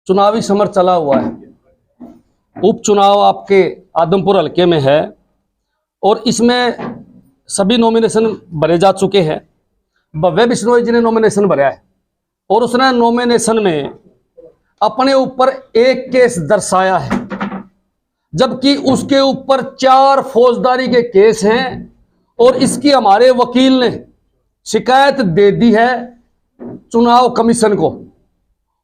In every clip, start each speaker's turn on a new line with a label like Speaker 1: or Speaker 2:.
Speaker 1: चुनावी समर चला हुआ है। उपचुनाव आपके आदमपुर हल्के में है और इसमें सभी नॉमिनेशन भरे जा चुके हैं। भव्य बिश्नोई जी ने नॉमिनेशन भरा है और उसने नॉमिनेशन में अपने ऊपर एक केस दर्शाया है, जबकि उसके ऊपर 4 फौजदारी के केस हैं और इसकी हमारे वकील ने शिकायत दे दी है चुनाव कमीशन को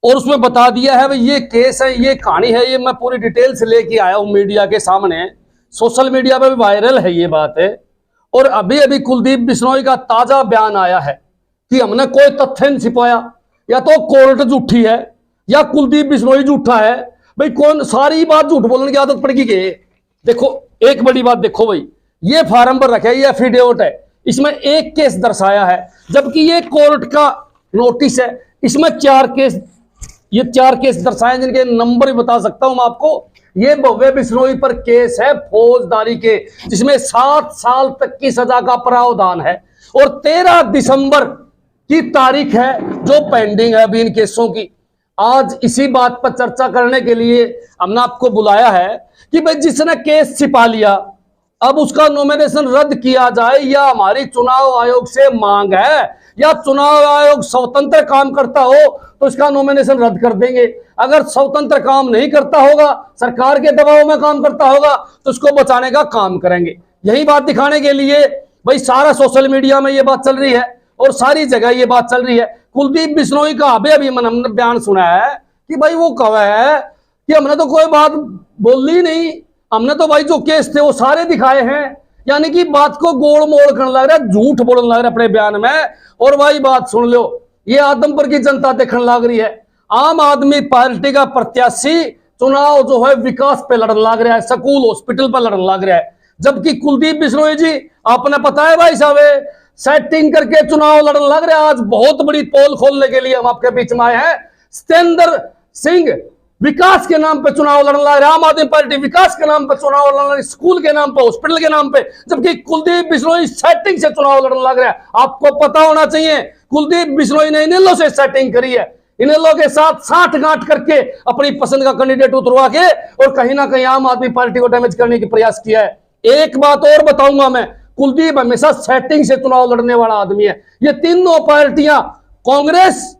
Speaker 1: और उसमें बता दिया है भाई ये केस है, ये कहानी है। ये मैं पूरी डिटेल से लेके आया हूं मीडिया के सामने, सोशल मीडिया पे भी वायरल है ये बात है। और अभी अभी कुलदीप बिश्नोई का ताजा बयान आया है कि हमने कोई तथ्य नहीं छिपाया, या तो कोर्ट झूठी है या कुलदीप बिश्नोई झूठा है। भाई कौन सारी बात झूठ बोलने की आदत पड़ गई के? देखो एक बड़ी बात देखो भाई, ये फार्म पर रखा है, ये एफिडेविट है, इसमें एक केस दर्शाया है, जबकि ये कोर्ट का नोटिस है, इसमें 4 केस, ये 4 केस दर्शाए जिनके नंबर भी बता सकता हूं मैं आपको। ये भव्य बिश्नोई पर केस है फौजदारी के, जिसमें 7 साल तक की सजा का प्रावधान है और 13 दिसंबर की तारीख है जो पेंडिंग है अभी इन केसों की। आज इसी बात पर चर्चा करने के लिए हमने आपको बुलाया है कि भाई जिसने केस छिपा लिया अब उसका नॉमिनेशन रद्द किया जाए, या हमारी चुनाव आयोग से मांग है, या चुनाव आयोग स्वतंत्र काम करता हो तो इसका नॉमिनेशन रद्द कर देंगे। अगर स्वतंत्र काम नहीं करता होगा, सरकार के दबाव में काम करता होगा, तो उसको बचाने का काम करेंगे। यही बात दिखाने के लिए भाई सारा सोशल मीडिया में ये बात चल रही है और सारी जगह ये बात चल रही है। कुलदीप बिश्नोई का अभी हमने बयान सुना है कि भाई वो कहा है कि हमने तो कोई बात बोली नहीं, हमने तो भाई जो केस थे वो सारे दिखाए हैं। यानी कि बात को गोल मोड़ करने लग रहा है, झूठ बोलने लग रहा है अपने बयान में। और भाई बात सुन लो, ये आदमपुर की जनता देखने लग रही है। आम आदमी पार्टी का प्रत्याशी चुनाव जो है विकास पे लड़ने लग रहा है, स्कूल हॉस्पिटल पर लड़ने लग रहा है, जबकि कुलदीप बिश्नोई जी आपने पता है भाई साहब सेटिंग करके चुनाव लड़ने लग रहे हैं। आज बहुत बड़ी पोल खोलने के लिए हम आपके बीच में आए हैं। सत्येंद्र सिंह विकास के नाम पे चुनाव लड़ने लग रहे हैं, आम आदमी पार्टी विकास के नाम पे चुनाव लड़ रही, स्कूल के नाम पे, हॉस्पिटल के नाम पे, जबकि कुलदीप बिश्नोई सेटिंग से चुनाव लड़ने लग रहा है। आपको पता होना चाहिए कुलदीप बिश्नोई ने इनेलो से सेटिंग करी है, इनेलो के साथ साठ गांठ करके अपनी पसंद का कैंडिडेट उतरवा के और कहीं ना कहीं आम आदमी पार्टी को डैमेज करने की प्रयास किया है। एक बात और बताऊंगा मैं, कुलदीप हमेशा सेटिंग से चुनाव लड़ने वाला आदमी है। ये तीनों पार्टियां कांग्रेस,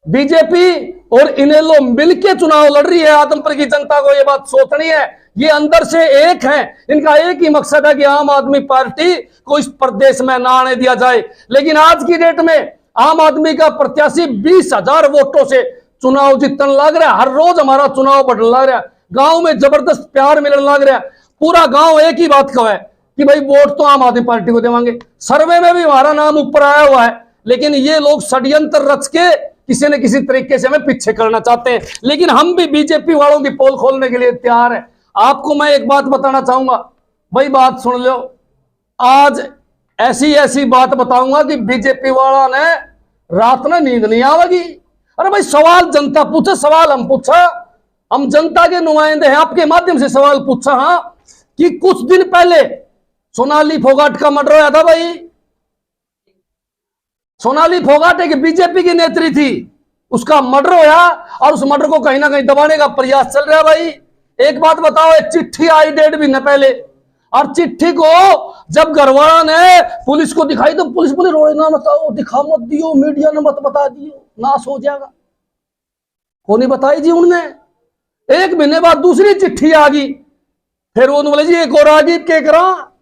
Speaker 1: बीजेपी और इनेलो मिलके चुनाव लड़ रही है। आदमपुर की जनता को यह बात सोचनी है, ये अंदर से एक है, इनका एक ही मकसद है कि आम आदमी पार्टी को इस प्रदेश में ना आने दिया जाए। लेकिन आज की डेट में आम आदमी का प्रत्याशी 20,000 वोटों से चुनाव जीतने लग रहा है। हर रोज हमारा चुनाव बढ़ने लग रहा है, गांव में जबरदस्त प्यार मिलने लग रहा है। पूरा गांव एक ही बात का है कि भाई वोट तो आम आदमी पार्टी को देवांगे। सर्वे में भी हमारा नाम ऊपर आया हुआ है, लेकिन ये लोग षड्यंत्र रच के किसी न किसी तरीके से हमें पीछे करना चाहते हैं। लेकिन हम भी बीजेपी वालों की पोल खोलने के लिए तैयार है। आपको मैं एक बात बताना चाहूंगा भाई, बात सुन लो। आज ऐसी बात बताऊंगा कि बीजेपी वाला ने रात में नींद नहीं आवेगी। अरे भाई सवाल जनता पूछे, सवाल हम पूछा, हम जनता के नुमाइंदे हैं, आपके माध्यम से सवाल पूछा। हाँ कि कुछ दिन पहले सोनाली फोगाट का मर्डर हुआ था भाई। सोनाली फोगाट एक बीजेपी की नेत्री थी, उसका मर्डर हुआ और उस मर्डर को कहीं ना कहीं दबाने का प्रयास चल रहा है भाई। एक बात बताओ, एक चिट्ठी आई 1.5 महीने पहले, और चिट्ठी को जब घरवाला ने पुलिस को दिखाई तो पुलिस बोले रोए ना बताओ, दिखा मत दियो, मीडिया ने मत बता दियो, नाश हो जाएगा। को नहीं बताई जी उनने। 1 महीने बाद दूसरी चिट्ठी आ गई, फिर उन्होंने बोले जी एक और आ गई के करा,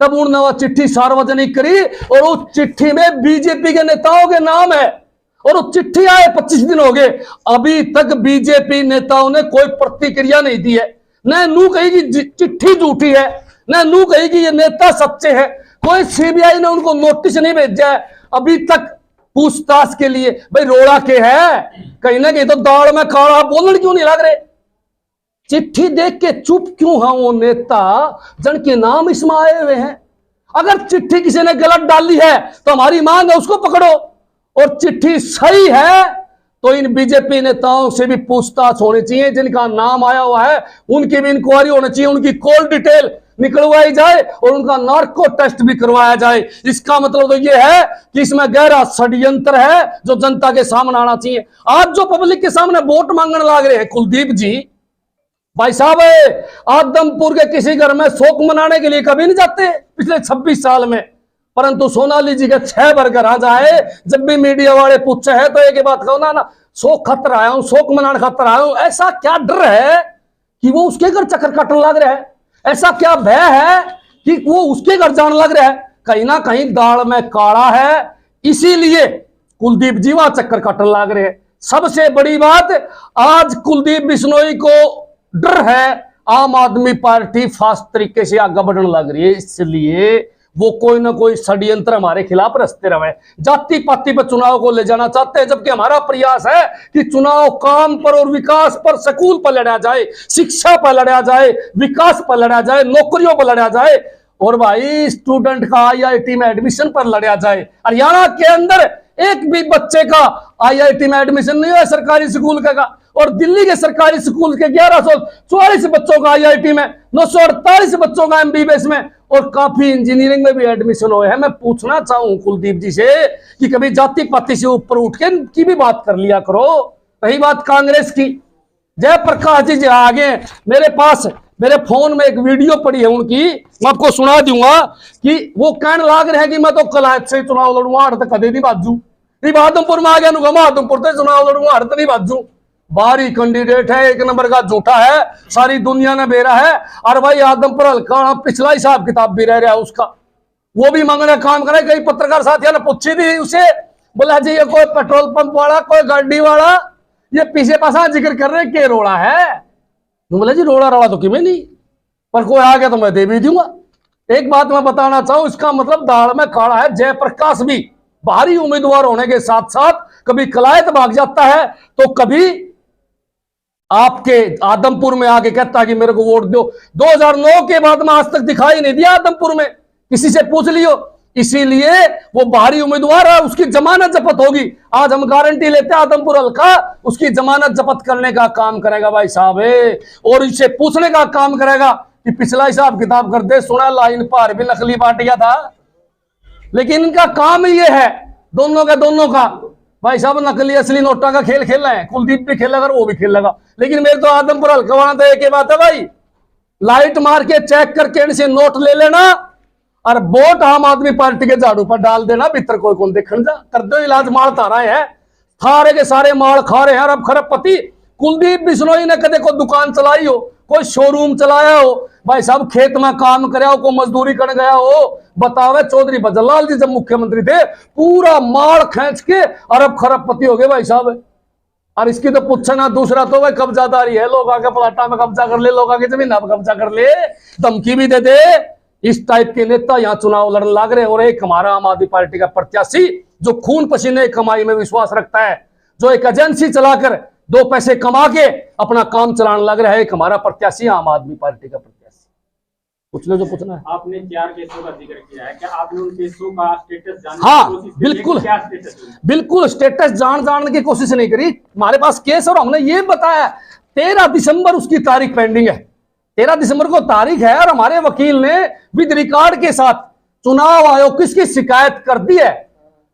Speaker 1: तब उन्होंने वह चिट्ठी सार्वजनिक करी और उस चिट्ठी में बीजेपी के नेताओं के नाम है। और वो चिट्ठी आए 25 दिन हो गए, अभी तक बीजेपी नेताओं ने कोई प्रतिक्रिया नहीं दी है। न नू कही कि चिट्ठी झूठी है, न नू कही कि ये नेता सच्चे हैं। कोई सीबीआई ने उनको नोटिस नहीं भेजा है अभी तक पूछताछ के लिए। भाई रोड़ा के है, कहीं ना कहीं तो दाल में काढ़ा बोलने क्यों नहीं लग रहे? चिट्ठी देख के चुप क्यों है वो नेता जन के नाम इसमें आए हुए हैं? अगर चिट्ठी किसी ने गलत डाली है तो हमारी मांग है उसको पकड़ो, और चिट्ठी सही है तो इन बीजेपी नेताओं से भी पूछताछ होनी चाहिए। जिनका नाम आया हुआ है उनकी भी इंक्वायरी होनी चाहिए, उनकी कॉल डिटेल निकलवाई जाए और उनका नार्को टेस्ट भी करवाया जाए। इसका मतलब तो ये है कि इसमें गहरा षड्यंत्र है जो जनता के सामने आना चाहिए। आज जो पब्लिक के सामने वोट मांगने लग रहे हैं कुलदीप जी, भाई साहब आदमपुर के किसी घर में शोक मनाने के लिए कभी नहीं जाते पिछले 26 साल में, परंतु सोनाली जी के 6 बर्गर आ जाए, जब भी मीडिया वाले पूछे है तो एक ही बात कहो ना शोक खातर आया हूं, शोक मनाने खातर आया हूं। ऐसा क्या डर है कि वो उसके घर चक्कर काटने लग रहा है? ऐसा क्या भय है कि वो उसके घर जाने लग रहा है? कहीं ना कहीं दाल में काला है, इसीलिए कुलदीप जी वहां चक्कर काटने लग रहे हैं। सबसे बड़ी बात, आज कुलदीप बिश्नोई को डर है आम आदमी पार्टी फास्ट तरीके से आगे बढ़ने लग रही है, इसलिए वो कोई ना कोई षड्यंत्र हमारे खिलाफ रचते रहे। जाति पाति पर चुनाव को ले जाना चाहते हैं, जबकि हमारा प्रयास है कि चुनाव काम पर और विकास पर, स्कूल पर लड़ा जाए, शिक्षा पर लड़ा जाए, विकास पर लड़ा जाए, नौकरियों पर लड़ा जाए और भाई स्टूडेंट का IIT में एडमिशन पर लड़ा जाए। हरियाणा के अंदर एक भी बच्चे का IIT में एडमिशन नहीं हुआ सरकारी स्कूल का, और दिल्ली के सरकारी स्कूल के 1144 बच्चों का IIT में, 948 बच्चों का MBBS में, और काफी इंजीनियरिंग में भी एडमिशन हुए हैं। मैं पूछना चाहूं कुलदीप जी से कि कभी जाति पाति से ऊपर उठ के की भी बात कर लिया करो। रही बात कांग्रेस की, जयप्रकाश जी आगे मेरे पास मेरे फोन में एक वीडियो पड़ी है उनकी, मैं आपको सुना दूंगा कि वो कहने लाग रहे हैं कि मैं तो कलायत से चुनाव लड़ूंगा, हड़त कदे नहीं बाजू, आदमपुर में आ गया आदमपुर से चुनाव लड़ूंगा, हड़त नहीं बाजू। बाहरी कैंडिडेट है, एक नंबर का झूठा है, सारी दुनिया ने बेरा है। और भाई आदमपुर हल्का पिछला हिसाब किताब भी रह रहा है उसका, वो भी मांगने काम करे। कई पत्रकार साथियों ने पूछी थी उसे, बोला जी ये कोई पेट्रोल पंप वाला, कोई गाड़ी वाला, ये पीछे पासा जिक्र कर रहे के रोड़ा है? बोला जी रोड़ा रोड़ा तो कि मैं नहीं, पर कोई आ गया तो मैं दे भी दूंगा। एक बात मैं बताना चाहूं, इसका मतलब दाल में काला है। जयप्रकाश भी बाहरी उम्मीदवार होने के साथ साथ कभी कलायत भाग जाता है तो कभी आपके आदमपुर में आके कहता है कि मेरे को वोट दो। 2009 के बाद में आज तक दिखाई नहीं दिया आदमपुर में, किसी से पूछ लियो। इसीलिए वो बाहरी उम्मीदवार है, उसकी जमानत जब्त होगी। आज हम गारंटी लेते हैं आदमपुर हल्का उसकी जमानत जब्त करने का काम करेगा भाई साहब, और इसे पूछने का काम करेगा कि पिछला हिसाब किताब कर दे। सुना लाइन पार भी नकली पार्टियां था, लेकिन इनका काम ये है दोनों का भाई साहब नकली असली नोटा का खेल खेल रहे हैं। कुलदीप भी खेलेगा और वो भी खेलेगा, लेकिन मेरे तो आदमपुर हल्का वाला तो एक ही बात है भाई, लाइट मार के चेक करके इनसे नोट ले लेना और वोट आम आदमी पार्टी के झाड़ू पर डाल देना। भीतर कोई कौन देखने जा कर दो इलाज। माल तारा है, सारे के सारे माल खा रहे हैं अरब खरबपति। कुलदीप बिश्नोई ने कदे कोई दुकान चलाई हो, कोई शोरूम चलाया हो, भाई साहब खेत में काम कराया हो, कोई मजदूरी कर गया हो? बतावे चौधरी भजनलाल जी जब मुख्यमंत्री थे पूरा माल खींच के अरब खरबपति हो गए भाई साहब। और इसकी तो पूछना दूसरा तो भाई कब्जादारी है, लोग आके प्लाटा में कब्जा कर ले, लोग आके जमीन पर कब्जा कर ले, धमकी भी दे दे। इस टाइप के नेता यहाँ चुनाव लड़ने लग रहे। और एक हमारा आम आदमी पार्टी का प्रत्याशी जो खून पसीने कमाई में विश्वास रखता है, जो एक एजेंसी चलाकर 2 पैसे कमा के अपना काम चलाने लग रहा है, एक हमारा प्रत्याशी आम आदमी पार्टी का प्रत्याशी। पूछ लो जो पूछना है।
Speaker 2: आपने 4 केसों का जिक्र किया है, क्या आपने उन केसों का स्टेटस जानने
Speaker 1: हाँ
Speaker 2: की कोशिश
Speaker 1: बिल्कुल,
Speaker 2: क्या स्टेटस?
Speaker 1: बिल्कुल स्टेटस जानने की कोशिश नहीं करी। हमारे पास केस और हमने ये बताया 13 दिसंबर उसकी तारीख पेंडिंग है। 13 दिसंबर को तारीख है और हमारे वकील ने विद रिकॉर्ड के साथ चुनाव आयोग किसकी शिकायत कर दी है।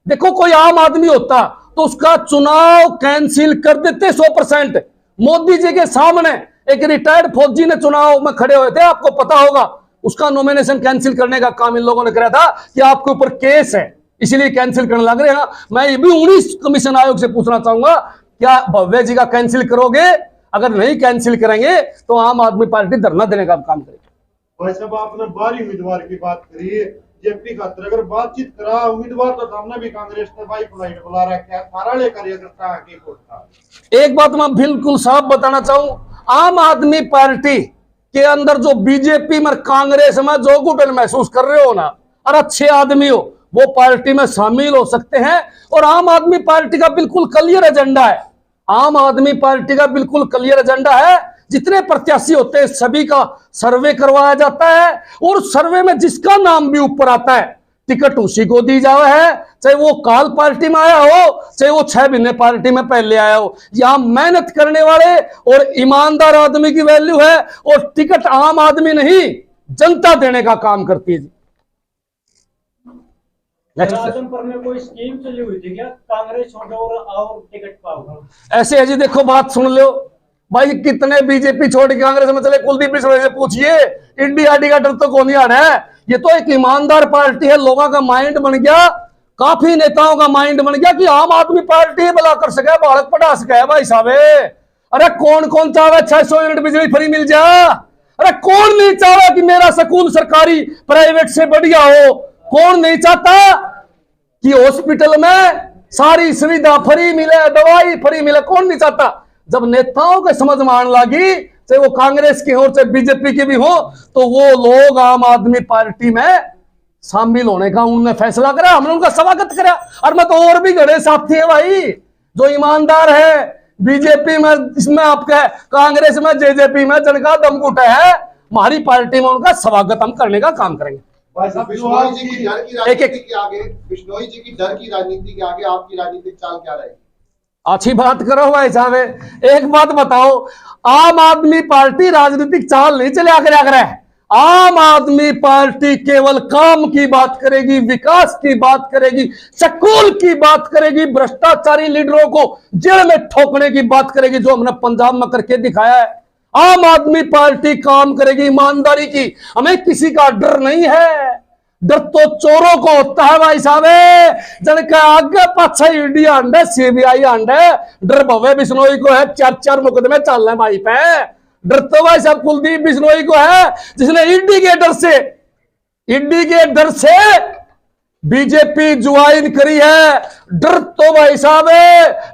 Speaker 1: देखो कोई आम आदमी होता तो उसका चुनाव कैंसिल कर देते 100%। मोदी जी के सामने एक रिटायर्ड फौजी ने चुनाव में खड़े हुए थे, आपको पता होगा, उसका नॉमिनेशन कैंसिल करने का काम इन लोगों ने कराया था कि आपके ऊपर केस है इसलिए कैंसिल करने लग रहे हैं। मैं ये भी 19 कमीशन आयोग से पूछना चाहूंगा, क्या भव्य जी का कैंसिल करोगे? अगर नहीं कैंसिल करेंगे तो आम आदमी पार्टी धरना देने का काम करेगी।
Speaker 3: भाई साहब आपने बाहरी उम्मीदवार की बात करी है, जेपी खातर अगर बातचीत करा उम्मीदवार तो हमने भी कांग्रेस ने भाई फ्लाइट बुला रखा है, सारा कार्यकर्ता आके पहुंचा।
Speaker 1: एक बात मैं बिल्कुल साफ बताना चाहूं, आम आदमी पार्टी के अंदर जो बीजेपी में कांग्रेस में जो घुटन महसूस कर रहे हो ना, और अच्छे आदमी हो, वो पार्टी में शामिल हो सकते हैं। और आम आदमी पार्टी का बिल्कुल क्लियर एजेंडा है, आम आदमी पार्टी का बिल्कुल क्लियर एजेंडा है। जितने प्रत्याशी होते हैं सभी का सर्वे करवाया जाता है, और सर्वे में जिसका नाम भी ऊपर आता है टिकट उसी को दी जावा है, चाहे वो काल पार्टी में आया हो, चाहे वो 6 महीने पार्टी में पहले आया हो। यहां मेहनत करने वाले और ईमानदार आदमी की वैल्यू है, और टिकट आम आदमी नहीं, जनता देने का काम करती है जी। नेक्स्ट।
Speaker 2: आजमपुर में कोई स्कीम चली हुई थी क्या, कांग्रेस छोड़ो और टिकट पाओ?
Speaker 1: ऐसे है जी, देखो बात सुन लो भाई, कितने बीजेपी छोड़ के कांग्रेस में चले, कुलदीप बिश्नोई से पूछिए, इंडिया आईडी का डर तो कौन आ रहा है। ये तो एक ईमानदार पार्टी है, लोगों का माइंड बन गया, काफी नेताओं का माइंड बन गया कि आम आदमी पार्टी भला कर सके, बालक पढ़ा सके भाई साहब। अरे कौन कौन चाहे 600 यूनिट बिजली फ्री मिल जा, अरे कौन नहीं चाहे कि मेरा स्कूल सरकारी प्राइवेट से बढ़िया हो, कौन नहीं चाहता कि हॉस्पिटल में सारी सुविधा फ्री मिले, दवाई फ्री मिले, कौन नहीं चाहता। जब नेताओं के समझ में आने लगी, चाहे वो कांग्रेस की हो चाहे बीजेपी की भी हो, तो वो लोग आम आदमी पार्टी में शामिल होने का उन्होंने फैसला करा, हमने उनका स्वागत करा। और मैं तो और भी गड़े साथी है भाई जो ईमानदार है, बीजेपी में, इसमें आपका कांग्रेस में, जेजेपी में जिनका दम घुटा है, हमारी पार्टी में उनका स्वागत हम करने का काम करेंगे।
Speaker 3: भाई साहब,
Speaker 4: बिश्नोई जी की डर की
Speaker 1: एक-
Speaker 4: राजनीति के आगे, बिश्नोई जी की डर की राजनीति के आगे आपकी राजनीतिक चाल क्या रहेगी?
Speaker 1: अच्छी बात करो भाई साहब। एक बात बताओ, आम आदमी पार्टी राजनीतिक चाल नहीं चले आकर आकर है। आम आदमी पार्टी केवल काम की बात करेगी, विकास की बात करेगी, स्कूल की बात करेगी, भ्रष्टाचारी लीडरों को जेल में ठोकने की बात करेगी, जो हमने पंजाब में करके दिखाया है। आम आदमी पार्टी काम करेगी ईमानदारी की, हमें किसी का डर नहीं है। डर तो चोरों को होता है भाई साहब, जनका आगे पाछा इंडिया अंडे, सीबीआई अंडे, डर भव्य बिश्नोई को है, 4-4 मुकदमे चल रहे भाई पे। डर तो भाई साहब कुलदीप बिश्नोई को है, जिसने ईडी के डर से बीजेपी ज्वाइन करी है। डर तो भाई साहब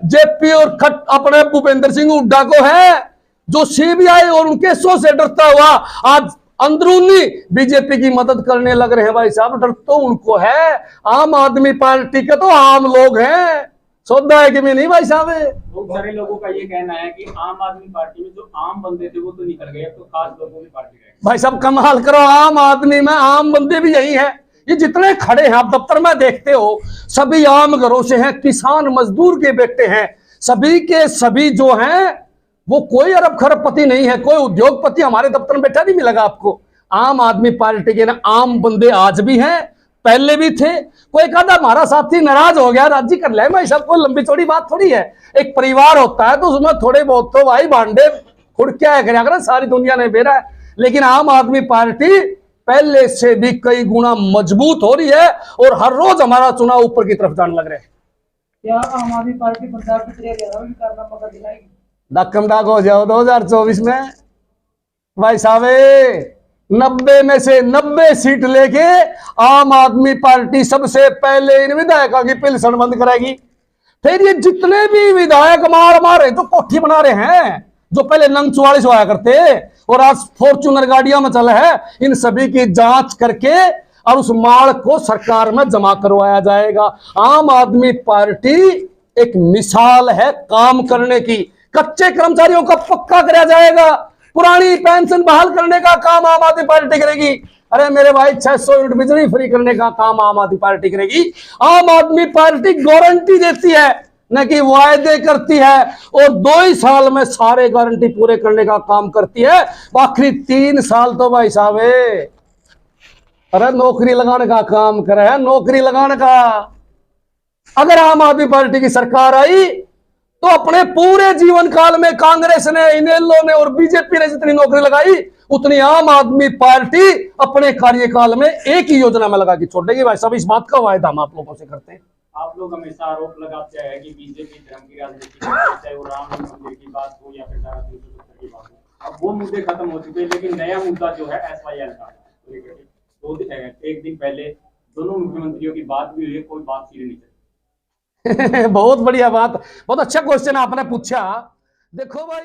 Speaker 1: जेपी और खट अपने भूपेंद्र सिंह हुड्डा को है, जो सीबीआई और उनके शो से डरता हुआ आज अंदरूनी बीजेपी की मदद करने लग रहे हैं भाई साहब। डर तो उनको है, आम आदमी पार्टी के तो आम लोग हैं, सौदा है कि मैं नहीं भाई साहब।
Speaker 2: बहुत सारे लोगों का ये कहना है कि आम आदमी पार्टी में जो आम बंदे थे वो तो निकल गए, अब तो खास लोगों की पार्टी रहे।
Speaker 1: भाई साहब कमाल करो, आम आदमी में आम बंदे भी यही है। ये जितने खड़े हैं आप दफ्तर में देखते हो, सभी आम घरों से हैं, किसान मजदूर के बेटे हैं, सभी के सभी जो हैं वो कोई अरब खरबपति नहीं है, कोई उद्योगपति हमारे दफ्तर में बैठा नहीं मिलेगा आपको। आम आदमी पार्टी के ना आम बंदे आज भी हैं, पहले भी थे। कोई कहता हमारा साथी नाराज हो गया, राजी कर ले भाई साहब, कोई लंबी चौड़ी बात थोड़ी है। एक परिवार होता है तो उसमें थोड़े बहुत तो भाई भांडे खुड़ क्या है करें, सारी दुनिया ने बेरा है। लेकिन आम आदमी पार्टी पहले से भी कई गुना मजबूत हो रही है और हर रोज हमारा चुनाव ऊपर की तरफ जाने लग रहे हैं।
Speaker 5: क्या आम आदमी पार्टी पंजाब की तरह करना मौका दिलाएगी?
Speaker 1: धक्कम डाक हो जाओ 2024 में भाई साहब, 90 में से 90 सीट लेके आम आदमी पार्टी सबसे पहले इन विधायकों की पेंशन बंद कराएगी। फिर ये जितने भी विधायक मार रहे तो कोठी बना रहे हैं, जो पहले नंग 44 हुआ करते और आज फॉर्च्यूनर गाड़ियां में चला है, इन सभी की जांच करके और उस माल को सरकार में जमा करवाया जाएगा। आम आदमी पार्टी एक मिसाल है काम करने की। कच्चे कर्मचारियों का पक्का कराया जाएगा, पुरानी पेंशन बहाल करने का काम आम आदमी पार्टी करेगी। अरे मेरे भाई 600 यूनिट बिजली फ्री करने का काम आम आदमी पार्टी करेगी। आम आदमी पार्टी गारंटी देती है, न कि वायदे करती है, और 2 ही साल में सारे गारंटी पूरे करने का काम करती है। आखिरी 3 साल तो भाई साहब अरे नौकरी लगाने का काम करे है, नौकरी लगाने का। अगर आम आदमी पार्टी की सरकार आई तो अपने पूरे जीवन काल में कांग्रेस ने, इनेलो ने और बीजेपी ने जितनी नौकरी लगाई उतनी आम आदमी पार्टी अपने कार्यकाल में एक ही योजना में लगा के छोड़ेगी। भाई साहब इस बात का वायदा हम आप लोगों से करते हैं।
Speaker 2: आप लोग हमेशा आरोप लगाते हैं कि बीजेपी धर्म की राजनीति करती है, चाहे वो राम मंदिर की बात हो या फिर धारा 370 की बात हो। अब वो मुद्दे खत्म हो चुके हैं, लेकिन नया मुद्दा जो है SYL का, एक दिन पहले दोनों मुख्यमंत्रियों की बात भी हुई है, कोई बात सीधे नहीं चली।
Speaker 1: बहुत बढ़िया बात, बहुत अच्छा क्वेश्चन आपने पूछा। देखो भाई